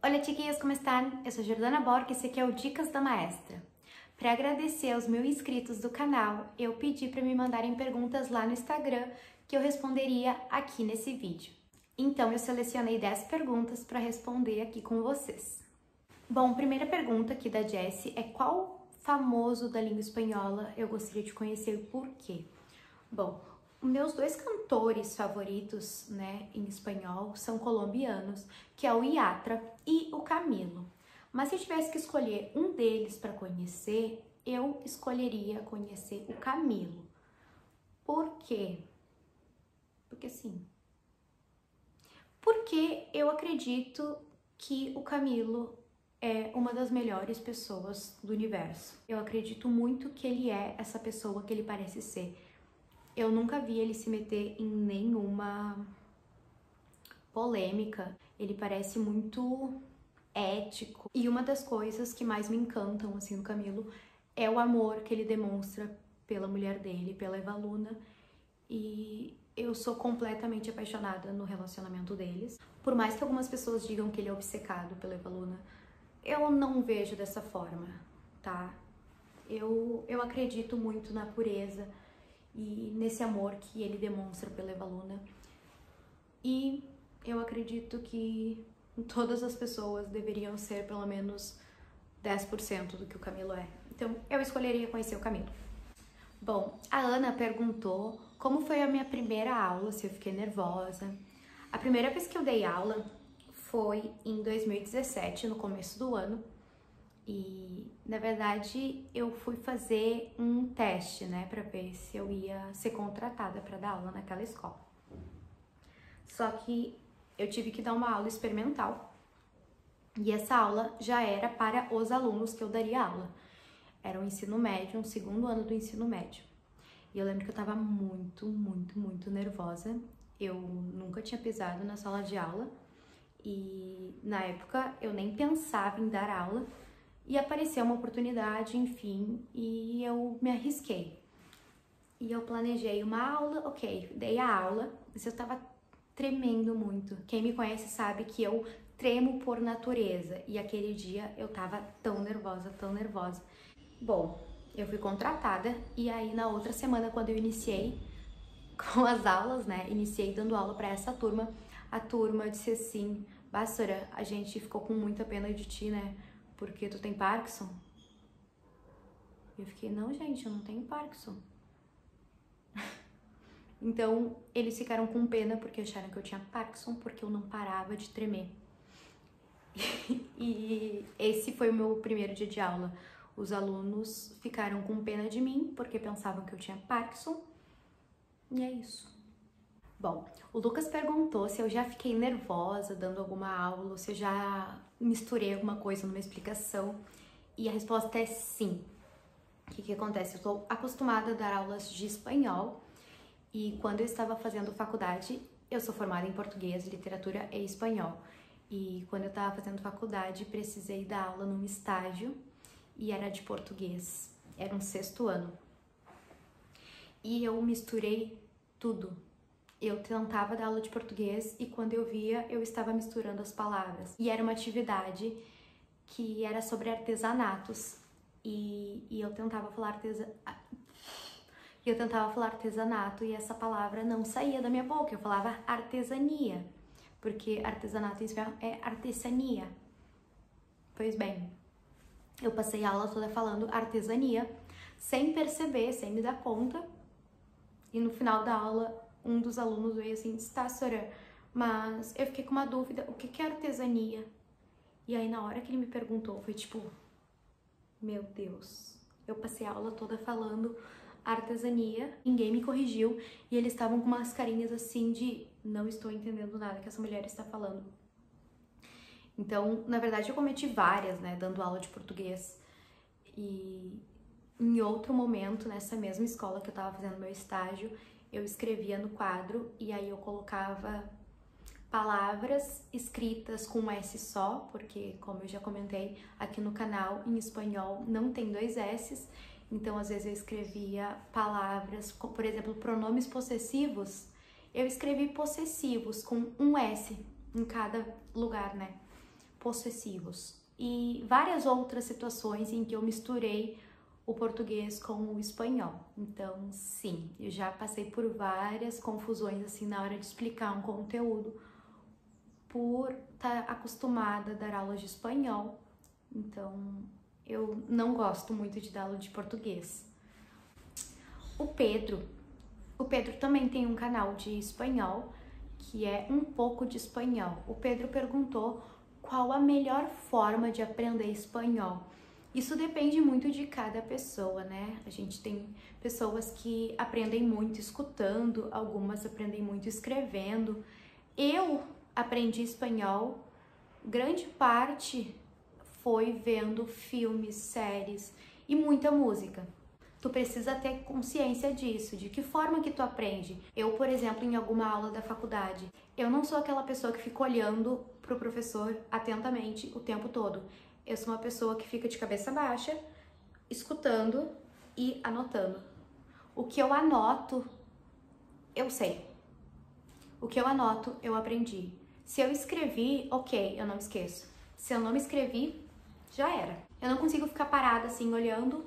Olá, chiquillos, como estão? Eu sou Jordana Borg e esse aqui é o Dicas da Maestra. Para agradecer aos meus inscritos do canal, eu pedi para me mandarem perguntas lá no Instagram que eu responderia aqui nesse vídeo. Então eu selecionei 10 perguntas para responder aqui com vocês. Bom, primeira pergunta aqui da Jessie é qual famoso da língua espanhola eu gostaria de conhecer e por quê? Bom, meus dois cantores favoritos, né, em espanhol são colombianos, que é o Yatra e o Camilo. Mas se eu tivesse que escolher um deles para conhecer, eu escolheria conhecer o Camilo. Por quê? Porque sim. Porque eu acredito que o Camilo é uma das melhores pessoas do universo. Eu acredito muito que ele é essa pessoa que ele parece ser. Eu nunca vi ele se meter em nenhuma polêmica. Ele parece muito ético. E uma das coisas que mais me encantam, assim, no Camilo é o amor que ele demonstra pela mulher dele, pela Evaluna. E eu sou completamente apaixonada no relacionamento deles. Por mais que algumas pessoas digam que ele é obcecado pela Evaluna, eu não vejo dessa forma, tá? Eu acredito muito na pureza e nesse amor que ele demonstra pela Evaluna. E eu acredito que todas as pessoas deveriam ser pelo menos 10% do que o Camilo é. Então, eu escolheria conhecer o Camilo. Bom, a Ana perguntou como foi a minha primeira aula, se eu fiquei nervosa. A primeira vez que eu dei aula foi em 2017, no começo do ano. E, na verdade, eu fui fazer um teste, né, pra ver se eu ia ser contratada pra dar aula naquela escola. Só que eu tive que dar uma aula experimental. E essa aula já era para os alunos que eu daria aula. Era o ensino médio, um segundo ano do ensino médio. E eu lembro que eu tava muito nervosa. Eu nunca tinha pisado na sala de aula. E, na época, eu nem pensava em dar aula. E apareceu uma oportunidade, enfim, e eu me arrisquei. E eu planejei uma aula, ok, dei a aula, mas eu tava tremendo muito. Quem me conhece sabe que eu tremo por natureza, e aquele dia eu tava tão nervosa. Bom, eu fui contratada, e aí na outra semana, quando eu iniciei com as aulas, né, iniciei dando aula pra essa turma, a turma disse assim: Bássora, a gente ficou com muita pena de ti, né? Porque tu tem Parkinson? E eu fiquei, não, gente, eu não tenho Parkinson. Então, eles ficaram com pena porque acharam que eu tinha Parkinson, porque eu não parava de tremer. E esse foi o meu primeiro dia de aula. Os alunos ficaram com pena de mim porque pensavam que eu tinha Parkinson. E é isso. Bom, o Lucas perguntou se eu já fiquei nervosa dando alguma aula, se eu já misturei alguma coisa numa explicação, e a resposta é sim. O que acontece? Eu estou acostumada a dar aulas de espanhol, e quando eu estava fazendo faculdade, eu sou formada em português, literatura e espanhol, e quando eu estava fazendo faculdade, precisei dar aula num estágio, e era de português, era um 6º ano. E eu misturei tudo. Eu tentava dar aula de português e quando eu via, eu estava misturando as palavras. E era uma atividade que era sobre artesanatos. E eu tentava falar artesanato e essa palavra não saía da minha boca. Eu falava artesania, porque artesanato em espanhol é artesania. Pois bem, eu passei a aula toda falando artesania, sem perceber, sem me dar conta. E no final da aula, um dos alunos veio assim, tá, Sora, mas eu fiquei com uma dúvida, o que é artesania? E aí na hora que ele me perguntou, foi tipo, meu Deus, eu passei a aula toda falando artesania, ninguém me corrigiu e eles estavam com umas carinhas assim de não estou entendendo nada que essa mulher está falando. Então, na verdade, eu cometi várias, né, dando aula de português. E em outro momento, nessa mesma escola que eu tava fazendo meu estágio, eu escrevia no quadro e aí eu colocava palavras escritas com um S só, porque, como eu já comentei aqui no canal, em espanhol não tem 2 S's, então às vezes eu escrevia palavras, por exemplo, pronomes possessivos, eu escrevi possessivos com um S em cada lugar, né? possessivos e várias outras situações em que eu misturei o português com o espanhol. Então, sim, eu já passei por várias confusões assim na hora de explicar um conteúdo por estar acostumada a dar aulas de espanhol. Então, eu não gosto muito de dar aula de português. O Pedro também tem um canal de espanhol, que é Um Pouco de Espanhol. O Pedro perguntou qual a melhor forma de aprender espanhol. Isso depende muito de cada pessoa, né? A gente tem pessoas que aprendem muito escutando, algumas aprendem muito escrevendo. Eu aprendi espanhol, grande parte foi vendo filmes, séries e muita música. Tu precisa ter consciência disso, de que forma que tu aprende. Eu, por exemplo, em alguma aula da faculdade, eu não sou aquela pessoa que fica olhando pro professor atentamente o tempo todo. Eu sou uma pessoa que fica de cabeça baixa, escutando e anotando. O que eu anoto, eu sei. O que eu anoto, eu aprendi. Se eu escrevi, ok, eu não me esqueço. Se eu não me escrevi, já era. Eu não consigo ficar parada assim, olhando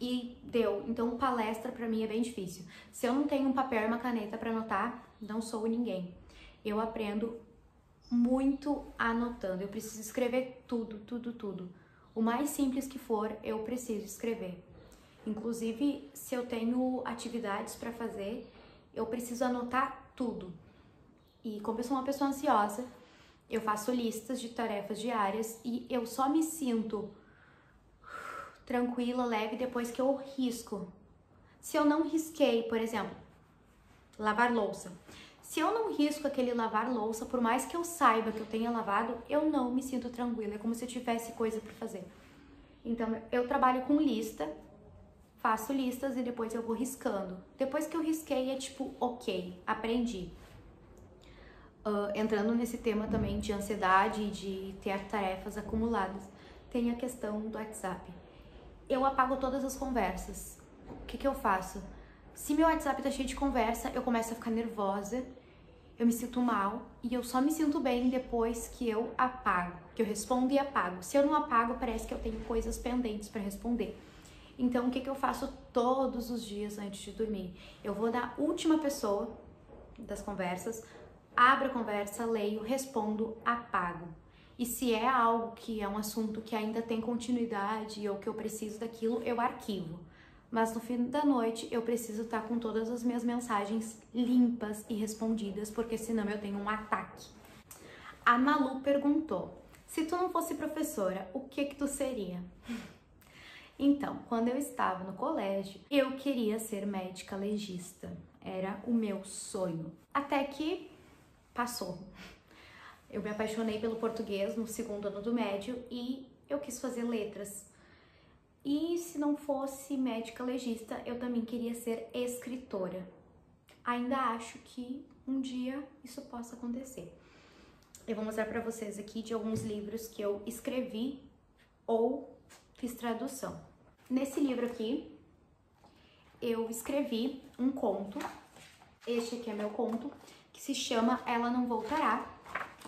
e deu. Então, palestra pra mim é bem difícil. Se eu não tenho um papel e uma caneta pra anotar, não sou ninguém. Eu aprendo muito anotando. Eu preciso escrever tudo, tudo, tudo. O mais simples que for, eu preciso escrever. Inclusive, se eu tenho atividades pra fazer, eu preciso anotar tudo. E como eu sou uma pessoa ansiosa, eu faço listas de tarefas diárias e eu só me sinto tranquila, leve, depois que eu risco. Se eu não risquei, por exemplo, lavar louça. Se eu não risco aquele lavar louça, por mais que eu saiba que eu tenha lavado, eu não me sinto tranquila. É como se eu tivesse coisa para fazer. Então, eu trabalho com lista, faço listas e depois eu vou riscando. Depois que eu risquei, é tipo, ok, aprendi. Entrando nesse tema também de ansiedade e de ter tarefas acumuladas, tem a questão do WhatsApp. Eu apago todas as conversas. O que eu faço? Se meu WhatsApp tá cheio de conversa, eu começo a ficar nervosa, eu me sinto mal e eu só me sinto bem depois que eu apago, que eu respondo e apago. Se eu não apago, parece que eu tenho coisas pendentes para responder. Então, o que eu faço todos os dias antes de dormir? Eu vou na última pessoa das conversas, abro a conversa, leio, respondo, apago. E se é algo que é um assunto que ainda tem continuidade ou que eu preciso daquilo, eu arquivo. Mas no fim da noite eu preciso estar com todas as minhas mensagens limpas e respondidas, porque senão eu tenho um ataque. A Malu perguntou: se tu não fosse professora, o que tu seria? Então, quando eu estava no colégio, eu queria ser médica legista. Era o meu sonho. Até que passou. Eu me apaixonei pelo português no segundo ano do médio e eu quis fazer letras. E se não fosse médica legista, eu também queria ser escritora. Ainda acho que um dia isso possa acontecer. Eu vou mostrar para vocês aqui de alguns livros que eu escrevi ou fiz tradução. Nesse livro aqui, eu escrevi um conto. Este aqui é meu conto, que se chama Ela Não Voltará.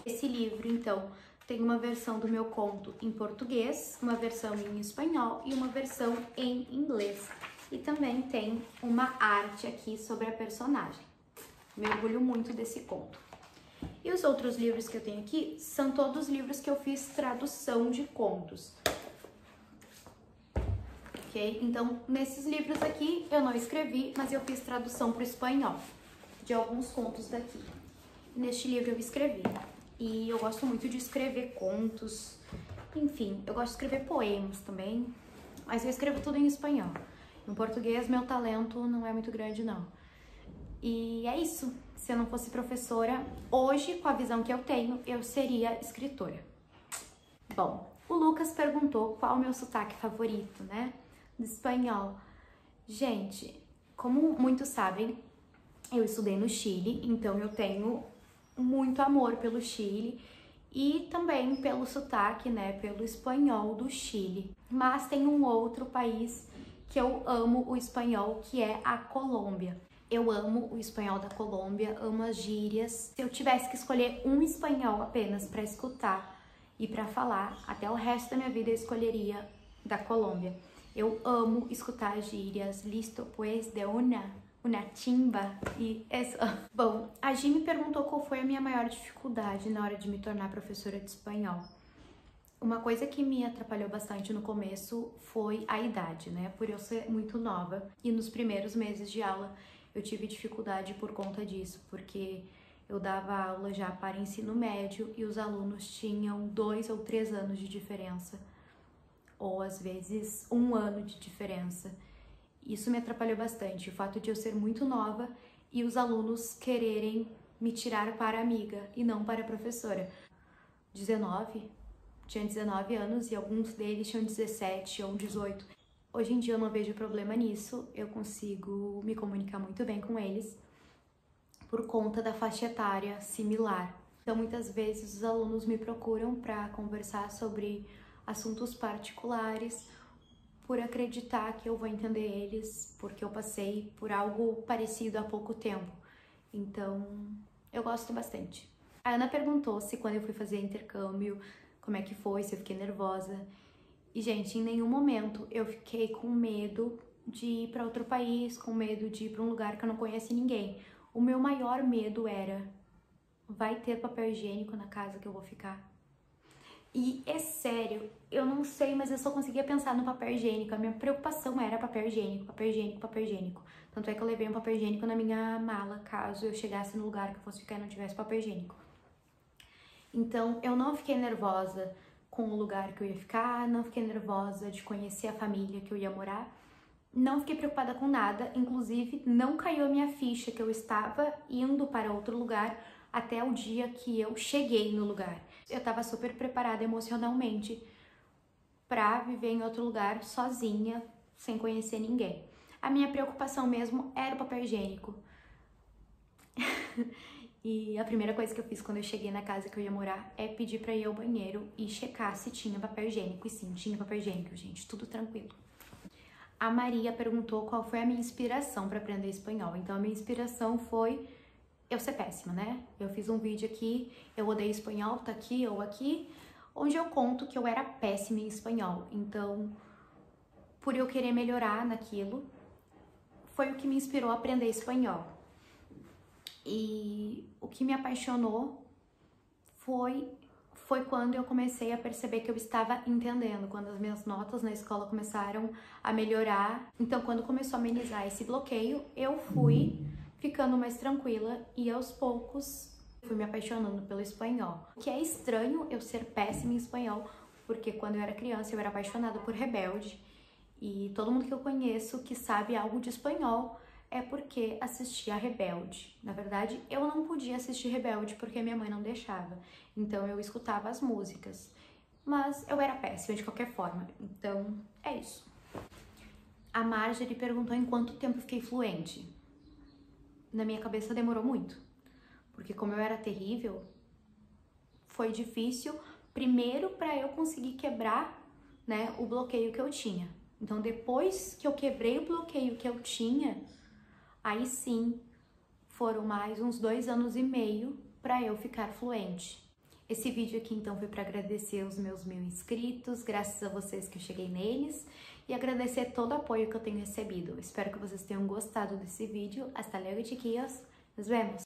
Esse livro, então, tem uma versão do meu conto em português, uma versão em espanhol e uma versão em inglês. E também tem uma arte aqui sobre a personagem. Me orgulho muito desse conto. E os outros livros que eu tenho aqui são todos livros que eu fiz tradução de contos. Ok? Então, nesses livros aqui eu não escrevi, mas eu fiz tradução para o espanhol de alguns contos daqui. Neste livro eu escrevi. E eu gosto muito de escrever contos, enfim, eu gosto de escrever poemas também, mas eu escrevo tudo em espanhol. Em português, meu talento não é muito grande, não. E é isso. Se eu não fosse professora, hoje, com a visão que eu tenho, eu seria escritora. Bom, o Lucas perguntou qual o meu sotaque favorito, né? Do espanhol. Gente, como muitos sabem, eu estudei no Chile, então eu tenho muito amor pelo Chile e também pelo sotaque, né, pelo espanhol do Chile. Mas tem um outro país que eu amo o espanhol, que é a Colômbia. Eu amo o espanhol da Colômbia, amo as gírias. Se eu tivesse que escolher um espanhol apenas para escutar E para falar, até o resto da minha vida eu escolheria da Colômbia. Eu amo escutar gírias. Listo, pues, de una chimba e isso. Bom, a Gi me perguntou qual foi a minha maior dificuldade na hora de me tornar professora de espanhol. Uma coisa que me atrapalhou bastante no começo foi a idade, né? Por eu ser muito nova. E nos primeiros meses de aula eu tive dificuldade por conta disso, porque eu dava aula já para ensino médio e os alunos tinham 2 ou 3 anos de diferença, ou às vezes 1 ano de diferença. Isso me atrapalhou bastante, o fato de eu ser muito nova e os alunos quererem me tirar para amiga e não para professora. Tinha 19 anos e alguns deles tinham 17 ou 18. Hoje em dia eu não vejo problema nisso, eu consigo me comunicar muito bem com eles por conta da faixa etária similar. Então muitas vezes os alunos me procuram para conversar sobre assuntos particulares, por acreditar que eu vou entender eles, porque eu passei por algo parecido há pouco tempo. Então, eu gosto bastante. A Ana perguntou se quando eu fui fazer intercâmbio, como é que foi, se eu fiquei nervosa. E, gente, em nenhum momento eu fiquei com medo de ir para outro país, com medo de ir para um lugar que eu não conhece ninguém. O meu maior medo era, vai ter papel higiênico na casa que eu vou ficar? E é sério, eu não sei, mas eu só conseguia pensar no papel higiênico. A minha preocupação era papel higiênico, papel higiênico, papel higiênico. Tanto é que eu levei um papel higiênico na minha mala, caso eu chegasse no lugar que eu fosse ficar e não tivesse papel higiênico. Então, eu não fiquei nervosa com o lugar que eu ia ficar, não fiquei nervosa de conhecer a família que eu ia morar. Não fiquei preocupada com nada, inclusive não caiu a minha ficha que eu estava indo para outro lugar até o dia que eu cheguei no lugar. Eu estava super preparada emocionalmente para viver em outro lugar sozinha, sem conhecer ninguém. A minha preocupação mesmo era o papel higiênico. E a primeira coisa que eu fiz quando eu cheguei na casa que eu ia morar é pedir para ir ao banheiro e checar se tinha papel higiênico. E sim, tinha papel higiênico, gente, tudo tranquilo. A Maria perguntou qual foi a minha inspiração para aprender espanhol. Então a minha inspiração foi eu ser péssima, né? Eu fiz um vídeo aqui, eu odeio espanhol, tá aqui ou aqui, onde eu conto que eu era péssima em espanhol. Então, por eu querer melhorar naquilo, foi o que me inspirou a aprender espanhol. E o que me apaixonou foi quando eu comecei a perceber que eu estava entendendo, quando as minhas notas na escola começaram a melhorar. Então, quando começou a amenizar esse bloqueio, eu fui ficando mais tranquila e aos poucos fui me apaixonando pelo espanhol. O que é estranho eu ser péssima em espanhol, porque quando eu era criança eu era apaixonada por Rebelde e todo mundo que eu conheço que sabe algo de espanhol é porque assistia Rebelde. Na verdade, eu não podia assistir Rebelde porque minha mãe não deixava, então eu escutava as músicas, mas eu era péssima de qualquer forma, então é isso. A Marjorie perguntou em quanto tempo eu fiquei fluente. Na minha cabeça demorou muito, porque como eu era terrível, foi difícil primeiro para eu conseguir quebrar, né, o bloqueio que eu tinha. Então depois que eu quebrei o bloqueio que eu tinha, aí sim foram mais uns 2 anos e meio para eu ficar fluente. Esse vídeo aqui então foi para agradecer os meus 1000 inscritos, graças a vocês que eu cheguei neles, e agradecer todo o apoio que eu tenho recebido. Espero que vocês tenham gostado desse vídeo. Hasta luego, chiquillos. Nos vemos!